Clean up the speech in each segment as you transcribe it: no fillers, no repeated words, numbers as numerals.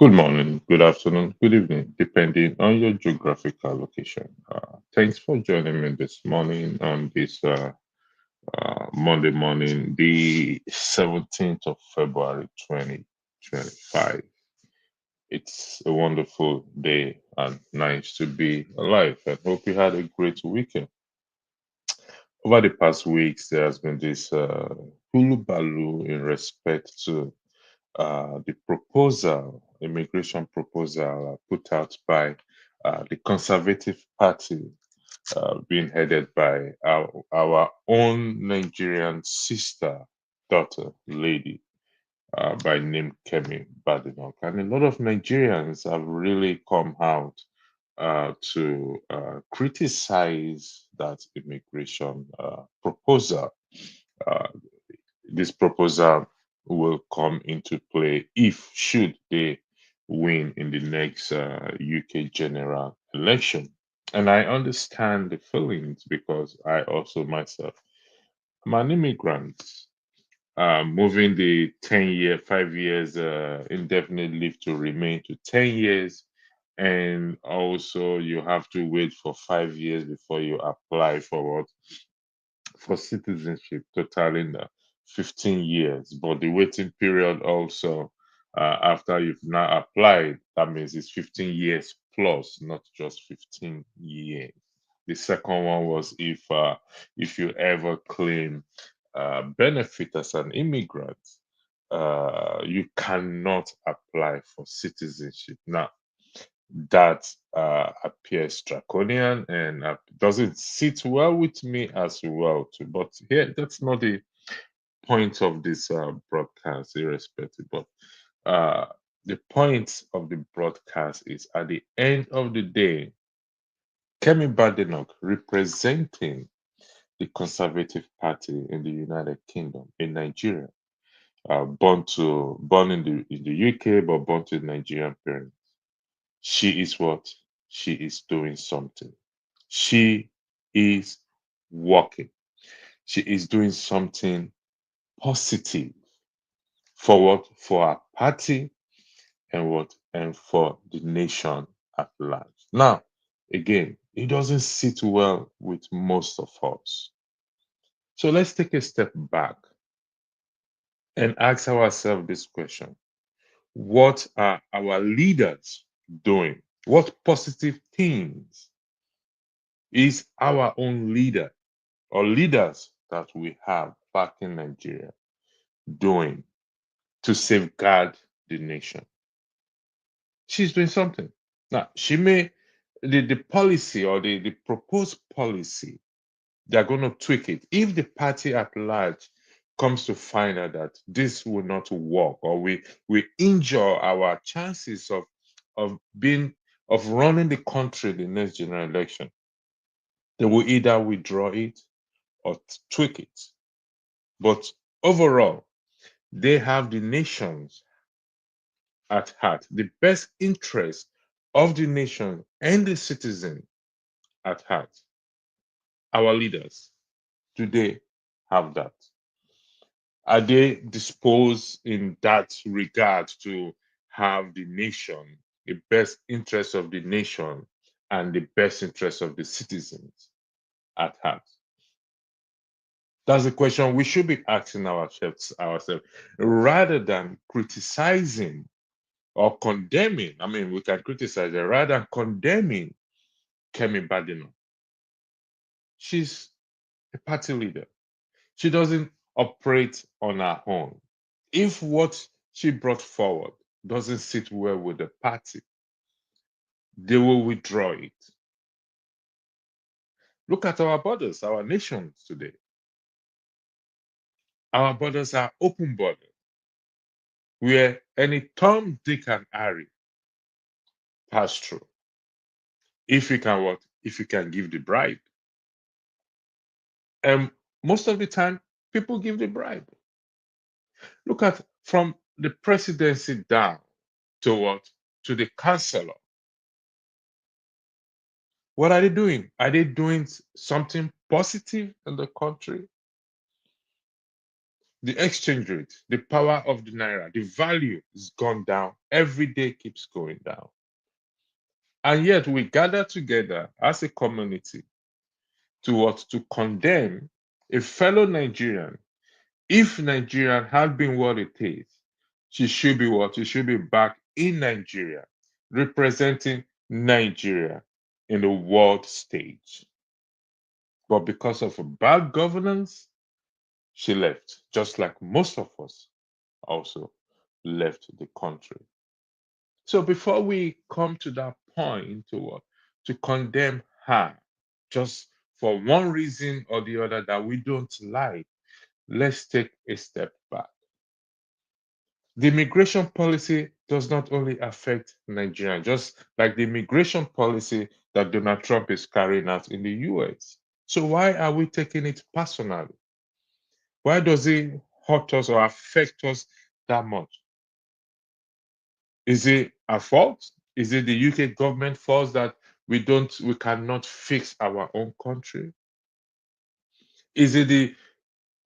Good morning, good afternoon, good evening, depending on your geographical location. Thanks for joining me this morning on this Monday morning, the 17th of February 2025. It's a wonderful day and nice to be alive. I hope you had a great weekend. Over the past weeks, there has been this hulu baloo in respect to the proposal, immigration proposal put out by the Conservative Party, being headed by our own Nigerian sister, daughter, lady, by name Kemi Badenoch. And a lot of Nigerians have really come out to criticize that immigration proposal. Uh, this proposal will come into play if should they win in the next UK general election. And I understand the feelings because I also myself am an immigrant. Moving the 10-year, 5 years indefinite leave to remain to 10 years. And also, you have to wait for 5 years before you apply for what for citizenship, totaling 15 years. But the waiting period also, after you've now applied, that means it's 15 years plus, not just 15 years. The second one was if you ever claim benefit as an immigrant, you cannot apply for citizenship. Now, that appears draconian and doesn't sit well with me as well too. But here, that's not the point of this broadcast, irrespective. But uh, the point of the broadcast is at the end of the day, Kemi Badenoch representing the Conservative Party in the United Kingdom in Nigeria, born in the UK but born to Nigerian parents. She is what? She is doing something. She is working. She is doing something positive for what? For our party and what? And for the nation at large. Now, again, it doesn't sit well with most of us. So let's take a step back and ask ourselves this question. What are our leaders doing? What positive things is our own leader or leaders that we have back in Nigeria doing to safeguard the nation? She's doing something. Now, she may, the policy or the proposed policy, they're going to tweak it. If the party at large comes to find out that this will not work or we injure our chances of being of running the country the next general election, they will either withdraw it or tweak it. But overall, they have the nations at heart, the best interest of the nation and the citizen at heart. Our leaders, do they have that? Are they disposed in that regard to have the nation, the best interest of the nation, and the best interest of the citizens at heart? That's the question we should be asking ourselves rather than criticizing or condemning. I mean, we can criticize her rather than condemning Kemi Badenoch. She's a party leader. She doesn't operate on her own. If what she brought forward doesn't sit well with the party, they will withdraw it. Look at our borders, our nations today. Our borders are open borders where any Tom, Dick, and Harry pass through. If you can what? If you can give the bribe. And most of the time, people give the bribe. Look at from the presidency down to what? To the chancellor. What are they doing? Are they doing something positive in the country? The exchange rate, the power of the naira, the value is gone down. Every day keeps going down. And yet we gather together as a community to what? To condemn a fellow Nigerian. If Nigeria had been what it is, she should be what? She should be back in Nigeria, representing Nigeria in the world stage. But because of bad governance, she left, just like most of us also left the country. So before we come to that point to what? To condemn her just for one reason or the other that we don't like, let's take a step back. The immigration policy does not only affect Nigeria, just like the immigration policy that Donald Trump is carrying out in the US. So why are we taking it personally? Why does it hurt us or affect us that much? Is it our fault? Is it the UK government fault that we cannot fix our own country? Is it the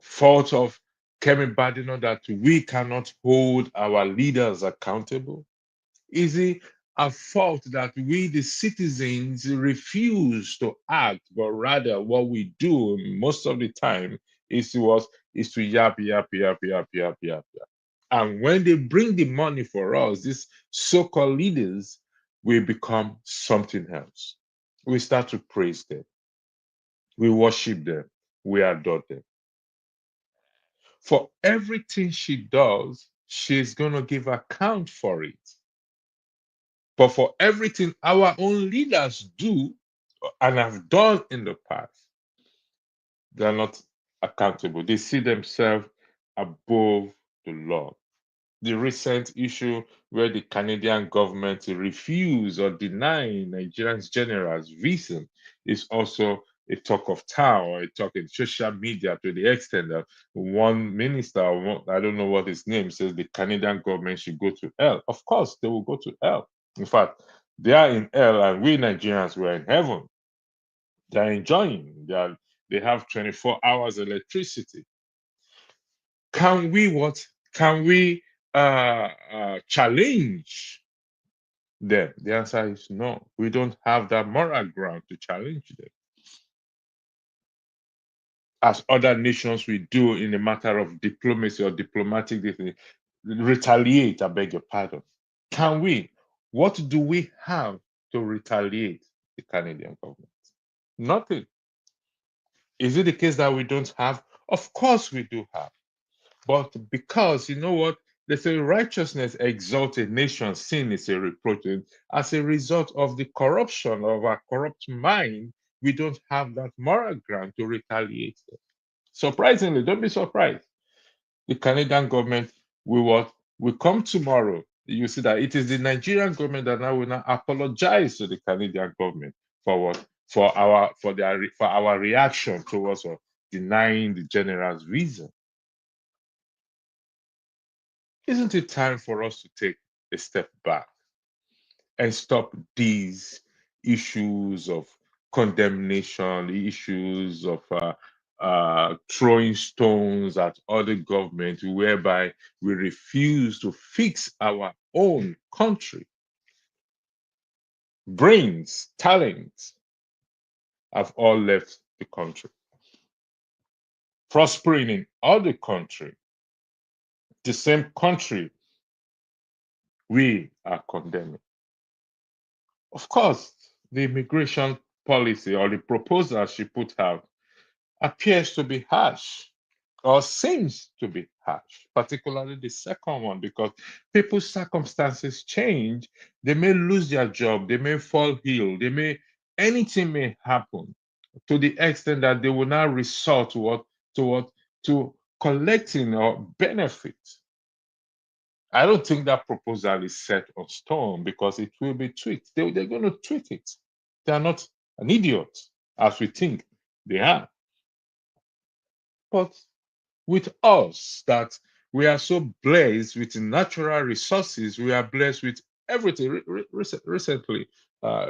fault of Kemi Badenoch that we cannot hold our leaders accountable? Is it a fault that we, the citizens, refuse to act, but rather what we do most of the time is to yap, yap, yap, yap, yap, yap, yap. And when they bring the money for us, these so-called leaders, we become something else. We start to praise them, we worship them, we adore them. For everything she does, she's going to give account for it. But for everything our own leaders do and have done in the past, they are not accountable. They see themselves above the law. The recent issue where the Canadian government refused or denied Nigerians generals visa is also a talk of town or a talk in social media to the extent that one minister, I don't know what his name, says the Canadian government should go to hell. Of course, they will go to hell. In fact, they are in hell and we Nigerians were in heaven. They're enjoying. They have 24 hours electricity. Can we what? Can we challenge them? The answer is no. We don't have that moral ground to challenge them. As other nations we do in a matter of diplomacy or diplomatic retaliate, I beg your pardon. Can we? What do we have to retaliate the Canadian government? Nothing. Is it the case that we don't have? Of course we do have. But because you know what? They say righteousness exalts a nation, sin is a reproach. And as a result of the corruption of our corrupt mind, we don't have that moral ground to retaliate. Surprisingly, don't be surprised. The Canadian government will what? Will come tomorrow. You see that it is the Nigerian government that now will now apologize to the Canadian government for what? For our reaction towards denying the general's visa. Isn't it time for us to take a step back and stop these issues of condemnation, the issues of throwing stones at other governments, whereby we refuse to fix our own country? Brains, talents have all left the country, prospering in other country, the same country we are condemning. Of course, the immigration policy or the proposal she put out appears to be harsh or seems to be harsh, particularly the second one, because people's circumstances change. They may lose their job, they may fall ill, anything may happen to the extent that they will now resort to what, to collecting or benefit. I don't think that proposal is set on stone because it will be tweaked. They're going to tweak it. They are not an idiot as we think they are. But with us, that we are so blessed with natural resources, we are blessed with everything. Recently,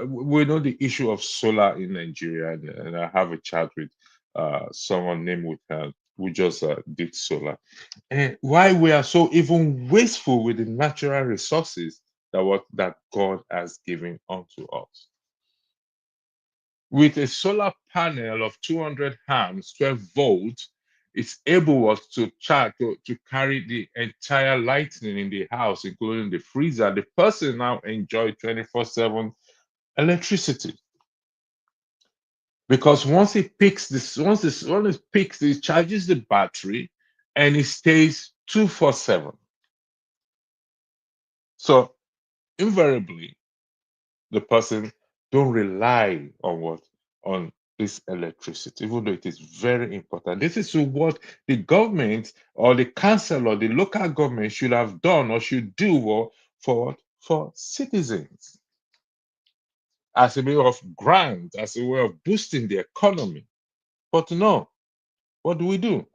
we know the issue of solar in Nigeria, and I have a chat with someone named with We just did solar. And why we are so even wasteful with the natural resources that God has given unto us. With a solar panel of 200 amps, 12 volts, it's able us to charge to carry the entire lighting in the house, including the freezer. The person now enjoy 24/7 electricity. Because once it picks, it charges the battery and it stays 247. So invariably, the person don't rely on this electricity, even though it is very important. This is what the government or the council or the local government should have done or should do for citizens as a way of grant, as a way of boosting the economy. But no, what do?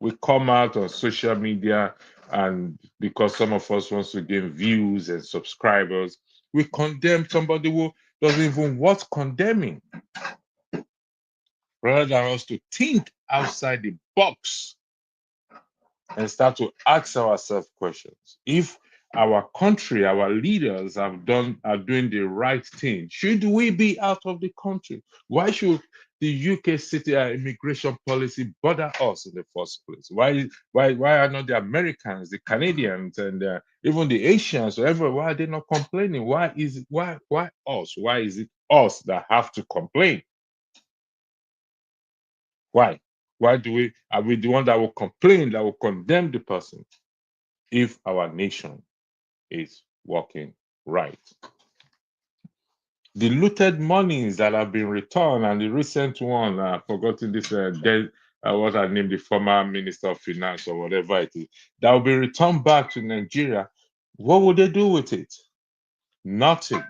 We come out on social media, and because some of us wants to gain views and subscribers, we condemn somebody who doesn't even worth condemning, rather than us to think outside the box and start to ask ourselves questions. If our country, our leaders are doing the right thing, should we be out of the country? Why should the UK city immigration policy bother us in the first place? Why are not the Americans, the Canadians, and even the Asians, whatever? Why are they not complaining? Why us? Why is it us that have to complain? Why? Why are we the one that will complain, that will condemn the person if our nation is working right? The looted monies that have been returned, and the recent one, I've forgotten this, what I named the former Minister of Finance or whatever it is, that will be returned back to Nigeria. What will they do with it? Nothing.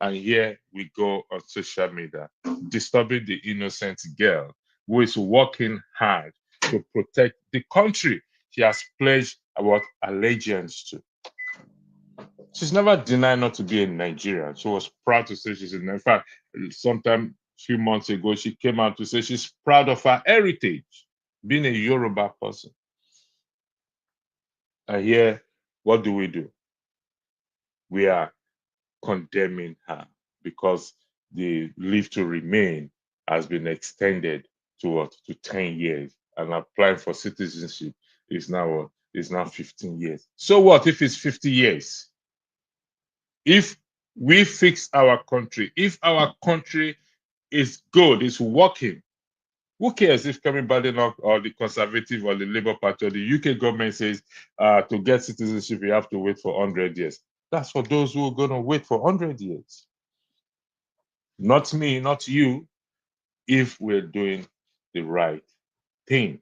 And here we go on social media, disturbing the innocent girl who is working hard to protect the country she has pledged what allegiance to. She's never denied not to be a Nigerian. She was proud to say she's in fact, sometime a few months ago, she came out to say she's proud of her heritage, being a Yoruba person. And here, what do? We are condemning her because the leave to remain has been extended to what, to 10 years, and applying for citizenship is now what, is now 15 years. So what if it's 50 years? If we fix our country, if our country is good, is working, who cares if Kemi Badenoch or the Conservative or the Labour Party or the UK government says to get citizenship you have to wait for 100 years? That's for those who are going to wait for 100 years. Not me, not you, if we're doing the right thing.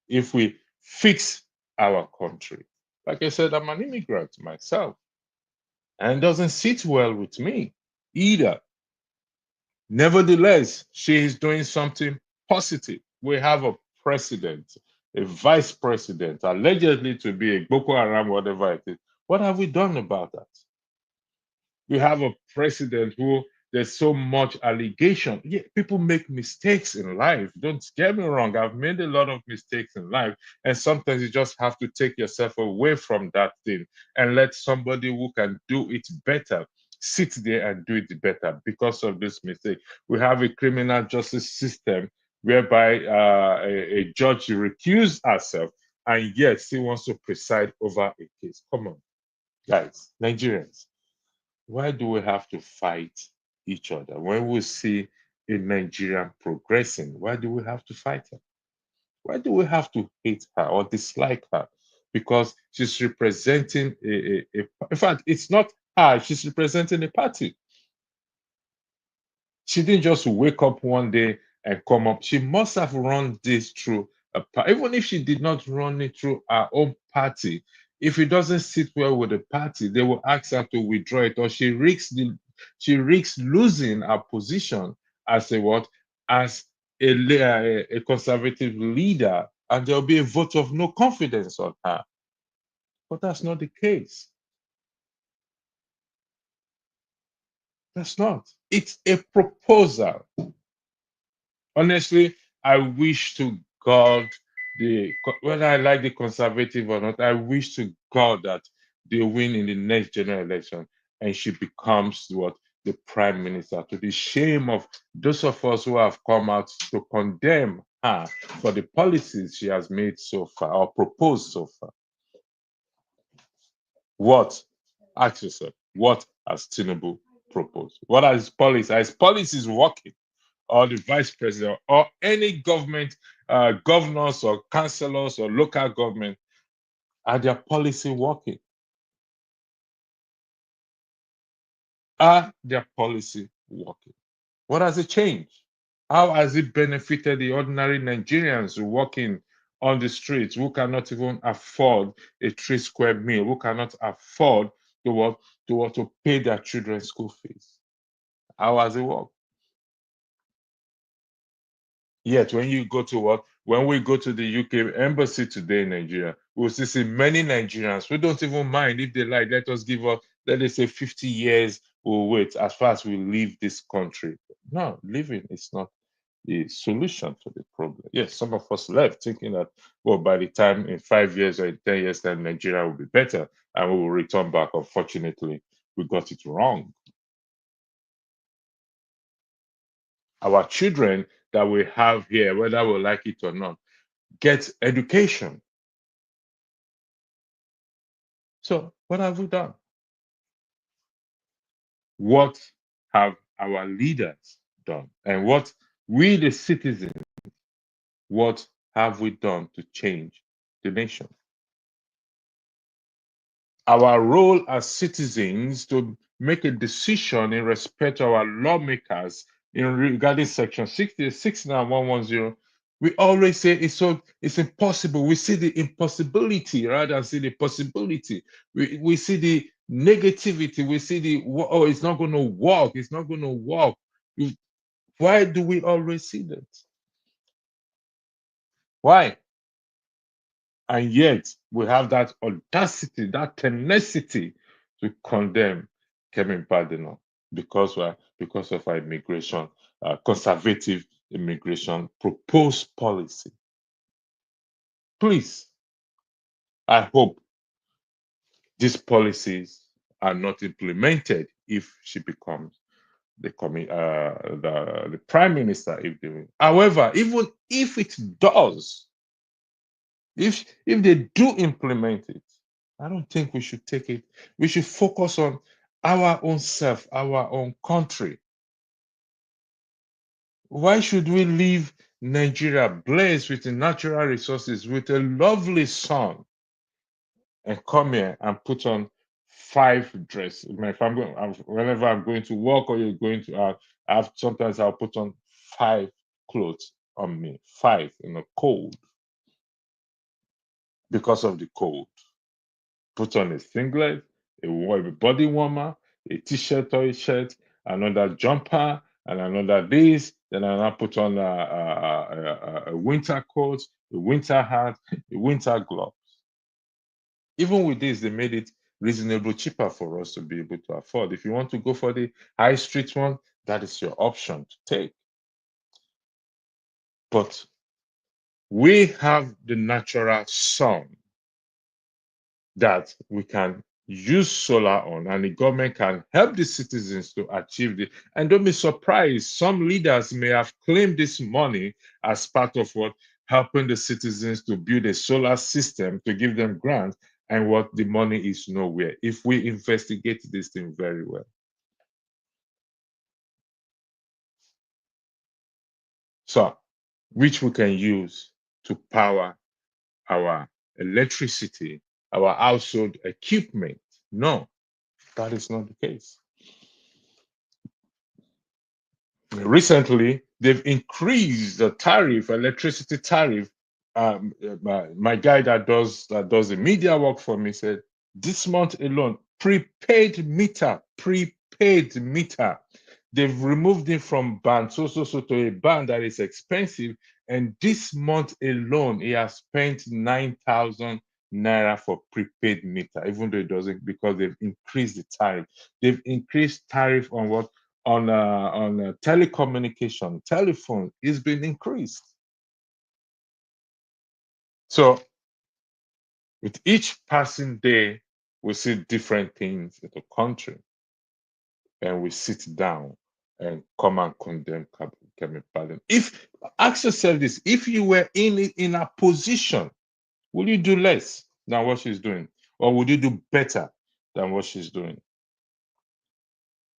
If we fix our country. Like I said, I'm an immigrant myself, and it doesn't sit well with me either. Nevertheless, she is doing something positive. We have a president, a vice president, allegedly to be a Boko Haram, whatever it is. What have we done about that? We have a president who there's so much allegation. Yeah, people make mistakes in life. Don't get me wrong. I've made a lot of mistakes in life. And sometimes you just have to take yourself away from that thing and let somebody who can do it better sit there and do it better because of this mistake. We have a criminal justice system whereby a judge recused herself and yet she wants to preside over a case. Come on, guys, Nigerians. Why do we have to fight each other? When we see a Nigerian progressing, why do we have to fight her? Why do we have to hate her or dislike her? Because she's representing in fact, it's not her, she's representing a party. She didn't just wake up one day and come up. She must have run this through even if she did not run it through her own party. If it doesn't sit well with the party, they will ask her to withdraw it, or she risks losing her position as a what, as a conservative leader, and there'll be a vote of no confidence on her. But that's not the case. That's not. It's a proposal. Honestly, I wish to God, whether I like the conservative or not, I wish to God that they win in the next general election and she becomes what, the prime minister, to the shame of those of us who have come out to condemn her for the policies she has made so far or proposed so far. What, ask yourself, what has Tinubu proposed? What are his policies? Are his policies working? Or the vice president or any government, governors or councillors or local government, are their policy working? Are their policy working? What has it changed? How has it benefited the ordinary Nigerians working on the streets who cannot even afford a 3 square meal, who cannot afford to what, to pay their children's school fees? How has it worked? Yet when you go to what, when we go to the UK embassy today in Nigeria, we'll still see many Nigerians who don't even mind if they like, let us give up, let us say 50 years, we'll wait as far as we leave this country. No, leaving is not the solution to the problem. Yes, some of us left thinking that, well, by the time in 5 years or in 10 years, then Nigeria will be better and we will return back. Unfortunately, we got it wrong. Our children that we have here, whether we like it or not, get education. So, what have we done? What have our leaders done? And what we, the citizens, what have we done to change the nation? Our role as citizens to make a decision in respect to our lawmakers in regarding section 66 and 110, we always say it's impossible. We see the impossibility rather than see the possibility. We see the negativity. We see the, oh, it's not going to work. It's not going to work. Why do we always see that? Why? And yet we have that audacity, that tenacity to condemn Kemi Badenoch because why? Because of our immigration, conservative immigration proposed policy. Please, I hope these policies are not implemented if she becomes the prime minister. However, even if it does, if they do implement it, I don't think we should take it. We should focus on our own self, our own country. Why should we leave Nigeria blessed with the natural resources, with a lovely sun, and come here and put on 5 dresses? If I'm going, whenever I'm going to work or you're going to, sometimes I'll put on 5 clothes on me, 5 in the cold because of the cold. Put on a singlet, a body warmer, a t-shirt or a shirt, another jumper, and another this. Then I put on a winter coat, a winter hat, a winter glove. Even with this, they made it reasonably cheaper for us to be able to afford. If you want to go for the high street one, that is your option to take. But we have the natural sun that we can use solar on, and the government can help the citizens to achieve it. And don't be surprised, some leaders may have claimed this money as part of what, helping the citizens to build a solar system to give them grants, and what, the money is nowhere if we investigate this thing very well. So, which we can use to power our electricity, our household equipment. No, that is not the case. Recently, they've increased the tariff, electricity tariff. My guy that does the media work for me said this month alone, prepaid meter. They've removed it from band so to a band that is expensive, and this month alone, he has spent 9,000 naira for prepaid meter, even though it doesn't, because they've increased the tariff. They've increased tariff on what, on telecommunication, telephone is been increased. So with each passing day, we see different things in the country, and we sit down and come and condemn Kemi Pardon. If ask yourself this, if you were in a position, will you do less than what she's doing? Or would you do better than what she's doing?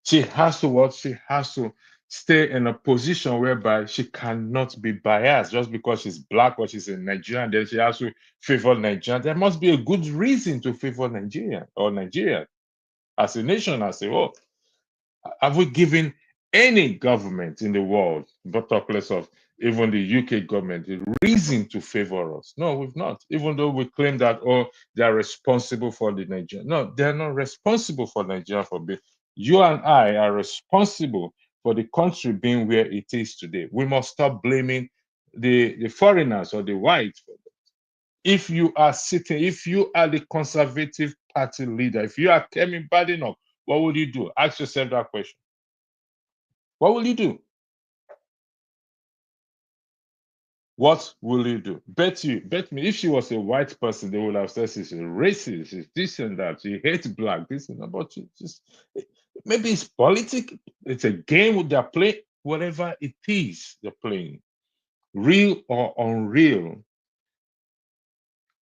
She has to what? She has to stay in a position whereby she cannot be biased just because she's black or she's a Nigerian. Then she has to favor Nigeria. There must be a good reason to favor Nigeria or Nigeria as a nation as a whole. Have we given any government in the world, but talk less of even the UK government, the reason to favor us? No, we've not. Even though we claim that, oh, they are responsible for the Nigeria. No, they're not responsible for Nigeria for being. You and I are responsible for the country being where it is today. We must stop blaming the foreigners or the whites. If you are sitting, if you are the Conservative Party leader, if you are Kemi Badenoch, what would you do? Ask yourself that question. What will you do? What will you do? Bet me, if she was a white person, they would have said she's a racist, she's this and that, she hates black, this and that. But she just maybe it's politics, it's a game they're playing, whatever it is they're playing, real or unreal.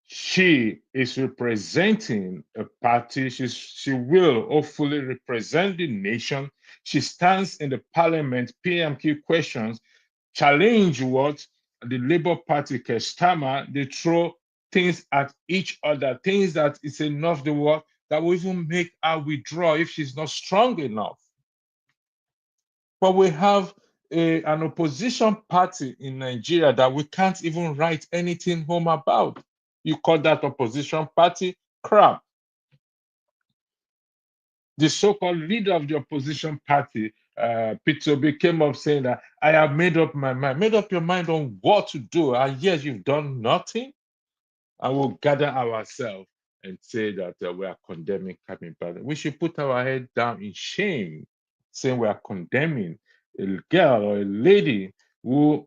She is representing a party. She will hopefully represent the nation. She stands in the parliament, PMQ questions, challenge what the Labour Party Kestama, they throw things at each other, things that is enough the work that will even make her withdraw if she's not strong enough. But we have an opposition party in Nigeria that we can't even write anything home about. You call that opposition party? Crap. The so-called leader of the opposition party, Peter Obi, came up saying that I have made up my mind. Made up your mind on what to do, and yes, you've done nothing. And we'll gather ourselves and say that we are condemning Kami Bada. We should put our head down in shame, saying we are condemning a girl or a lady who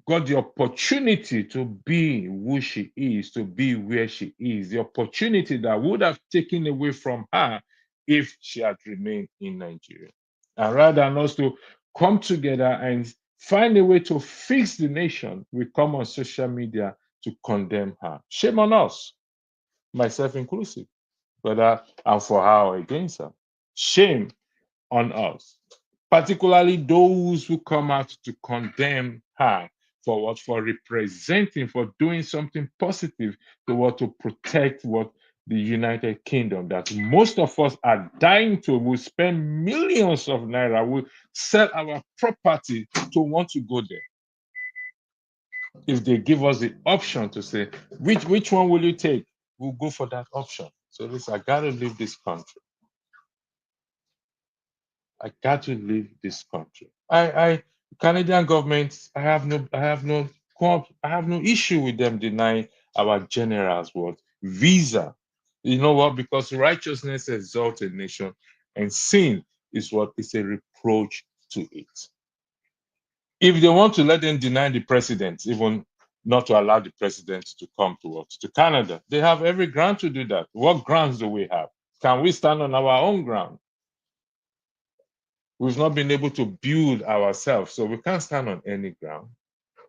got the opportunity to be who she is, to be where she is, the opportunity that would have taken away from her if she had remained in Nigeria. And rather than us to come together and find a way to fix the nation, we come on social media to condemn her. Shame on us, myself inclusive, whether I'm for her or against her. Shame on us, particularly those who come out to condemn her for what? For representing, for doing something positive to what? To protect what? The United Kingdom that most of us are dying to. Will spend millions of naira, will sell our property to want to go there. If they give us the option to say, which one will you take? We'll go for that option. So listen, I gotta leave this country. I got to leave this country. Canadian government, I have no issue with them denying our generals what visa. You know what? Because righteousness exalts a nation, and sin is what is a reproach to it. If they want to let them deny the president, even not to allow the president to come to us to Canada, they have every ground to do that. What grounds do we have? Can we stand on our own ground? We've not been able to build ourselves, so we can't stand on any ground.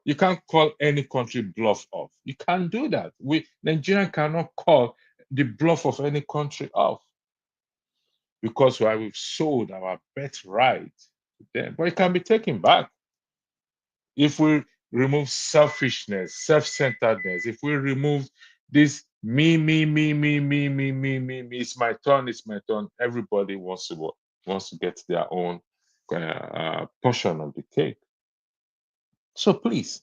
You can't call any country bluff off. You can't do that. We Nigerian cannot call the bluff of any country off because why we've sold our birthright to them. But it can be taken back if we remove selfishness, self-centeredness. If we remove this me, it's my turn, it's my turn. Everybody wants to get their own portion of the cake. So please,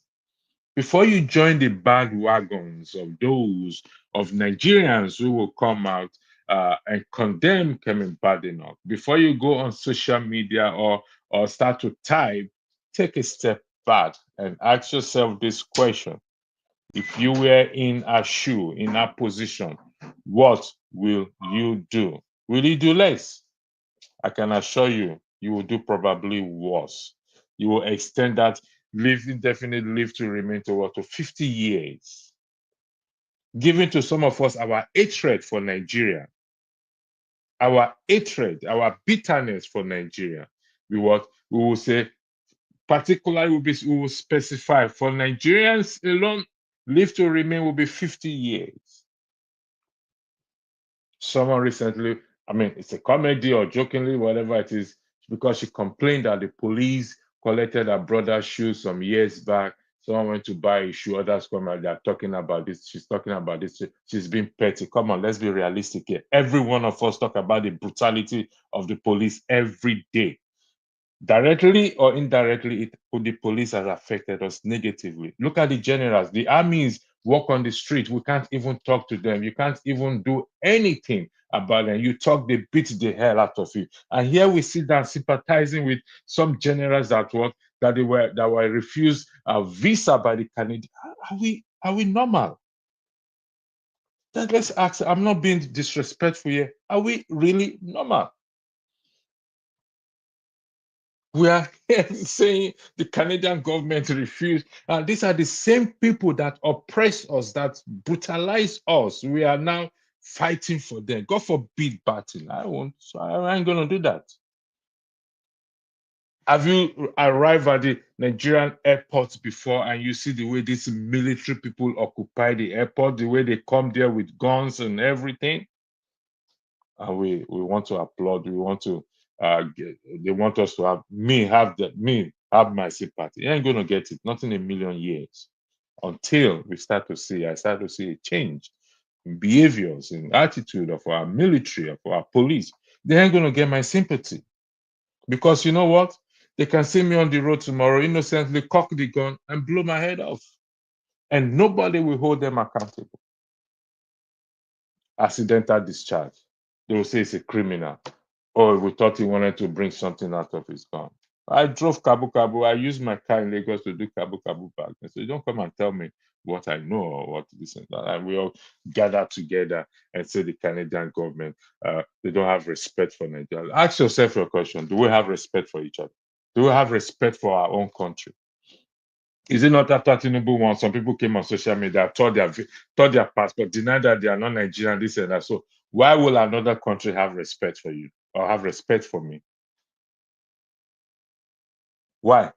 before you join the bandwagons of those of Nigerians who will come out and condemn Kemi Badenoch, before you go on social media or start to type, take a step back and ask yourself this question. If you were in a shoe, in a position, what will you do? Will you do less? I can assure you, you will do probably worse. You will extend that live indefinite live to remain to what, to 50 years. giving to some of us our hatred for Nigeria, our hatred, our bitterness for Nigeria. We will say, particularly we will specify for Nigerians alone, live to remain will be 50 years. Someone recently, I mean, it's a comedy or jokingly, whatever it is, because she complained that the police collected her brother's shoes some years back. Someone went to buy a shoe, others come out, they're talking about this. She's talking about this. She's being petty. Come on, let's be realistic here. Every one of us talk about the brutality of the police every day. Directly or indirectly, the police has affected us negatively. Look at the generals. The armies walk on the street. We can't even talk to them. You can't even do anything about them. You talk, they beat the hell out of you. And here we sit down sympathizing with some generals that work that were refused a visa by the Canadian. Are we normal? Let's ask. I'm not being disrespectful here. Are we really normal? We are here saying the Canadian government refused. And these are the same people that oppress us, that brutalize us. We are now fighting for them. God forbid battle. I won't. So I ain't going to do that. Have you arrived at the Nigerian airport before and you see the way these military people occupy the airport, the way they come there with guns and everything? And we want to applaud. We want to they want us to have my sympathy. You ain't gonna get it, not in a million years, until I start to see a change in behaviors, in attitude of our military, of our police. They ain't gonna get my sympathy. Because you know what? They can see me on the road tomorrow, innocently cock the gun and blow my head off. And nobody will hold them accountable. Accidental discharge. They will say it's a criminal. Oh, we thought he wanted to bring something out of his gun. I drove Kabu Kabu. I used my car in Lagos to do Kabu Kabu back. And so you don't come and tell me what I know or what this and that. And we all gather together and say the Canadian government, they don't have respect for Nigeria. Ask yourself your question. Do we have respect for each other? Do we have respect for our own country? Is it not after Tinubu one? Some people came on social media, tore their passport, denied that they are not Nigerian, this and that. So why will another country have respect for you or have respect for me? Why?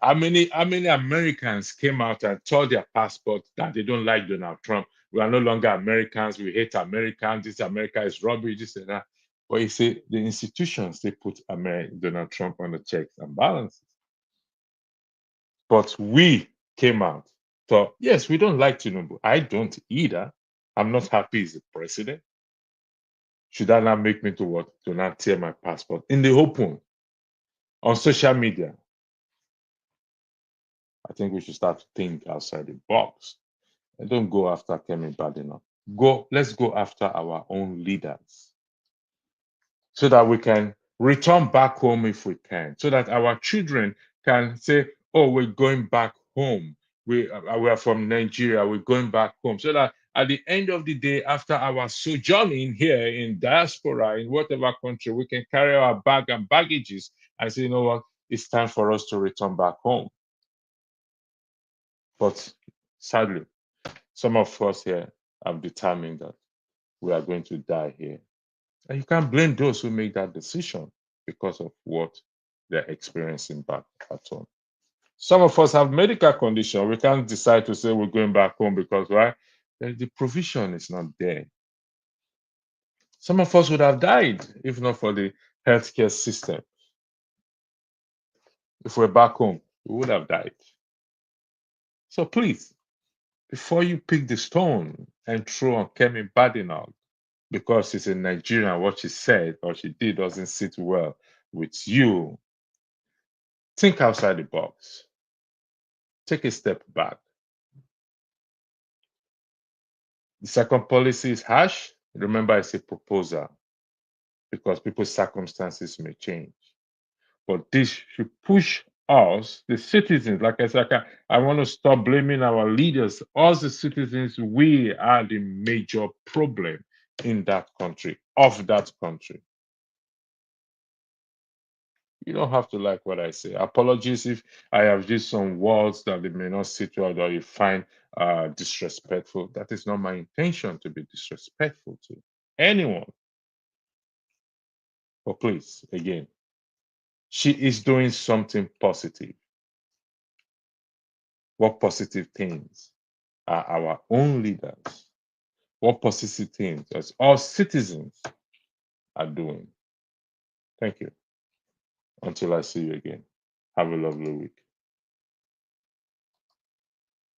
How many Americans came out and told their passport that they don't like Donald Trump? We are no longer Americans. We hate Americans. This America is rubbish. This and that. But you see, the institutions they put Donald Trump on the checks and balances. But we came out. So yes, we don't like Tinubu. I don't either. I'm not happy he's the president. Should that not make me to what? To not tear my passport in the open on social media? I think we should start to think outside the box and don't go after Kemi Badenoch. Let's go after our own leaders so that we can return back home if we can, so that our children can say, oh, we're going back home. We are from Nigeria, we're going back home. So that at the end of the day, after our sojourning here in diaspora, in whatever country, we can carry our bag and baggages and say, you know what, it's time for us to return back home. But sadly, some of us here have determined that we are going to die here. And you can't blame those who make that decision because of what they're experiencing back at home. Some of us have medical condition. We can't decide to say we're going back home because why? The provision is not there. Some of us would have died if not for the healthcare system. If we're back home, we would have died. So please, before you pick the stone and throw on Kemi Badenoch, because she's in Nigeria, what she said or she did doesn't sit well with you, think outside the box. Take a step back. The second policy is harsh. Remember, it's a proposal because people's circumstances may change. But this should push us, the citizens, like I said, I want to stop blaming our leaders. Us, the citizens, we are the major problem in that country, of that country. You don't have to like what I say. Apologies if I have used some words that they may not sit well or you find disrespectful. That is not my intention to be disrespectful to anyone. But please, again, she is doing something positive. What positive things are our own leaders? What positive things as all citizens are doing? Thank you. Until I see you again. Have a lovely week.